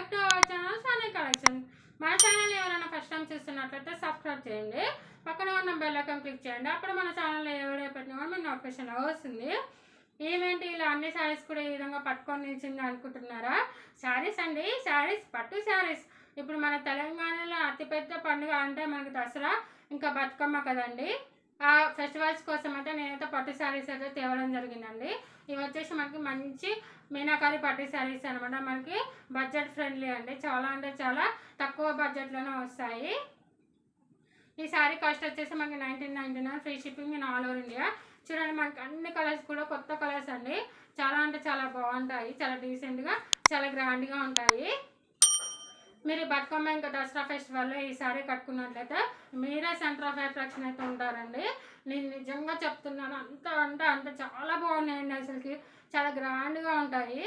Back to our channel సానీ collection. మన channel ఎవరైనా first time చూస్తున్నట్లయితే సబ్స్క్రైబ్ చేయండి, పక్కన ఉన్న బెల్ ఐకాన్ క్లిక్ చేయండి. అప్పుడు మన ఛానల్లో ఏ వీడియో పెట్టినా కూడా మీకు నోటిఫికేషన్ వస్తుంది. ఏమేంటి ఇలా అన్ని శారీస్ కూడా ఈ విధంగా పట్టుకొని నిలిచింది అనుకుంటున్నారా? శారీస్ అండి, శారీస్, పట్టు శారీస్. ఇప్పుడు మన తెలంగాణలో అతిపెద్ద పండుగ అంటే మనకి దసరా ఇంకా బతుకమ్మ కదండి. ఆ ఫెస్టివల్స్ కోసం అయితే నేనైతే పట్టు శారీస్ అయితే తేవడం జరిగిందండి. ఇవి వచ్చేసి మనకి మంచి మీనాకారి పట్టు శారీస్ అనమాట. మనకి బడ్జెట్ ఫ్రెండ్లీ అండి, చాలా అంటే చాలా తక్కువ బడ్జెట్లోనే వస్తాయి. ఈ శారీ కాస్ట్ వచ్చేసి మనకి 1999, free shipping in all over India. చూడండి, మనకి అన్ని కలర్స్ కూడా కొత్త కలర్స్ అండి. చాలా అంటే చాలా బాగుంటాయి, చాలా డీసెంట్గా, చాలా గ్రాండ్గా ఉంటాయి. మీరు బతుకమ్మ ఇంకా దసరా ఫెస్టివల్లో ఈ శారీ కట్టుకున్నట్లయితే మీరే సెంటర్ ఆఫ్ అట్రాక్షన్ అయితే ఉంటారండి. నేను నిజంగా చెప్తున్నాను, అంత అంటే అంత చాలా బాగున్నాయండి. అసలుకి చాలా గ్రాండ్గా ఉంటాయి.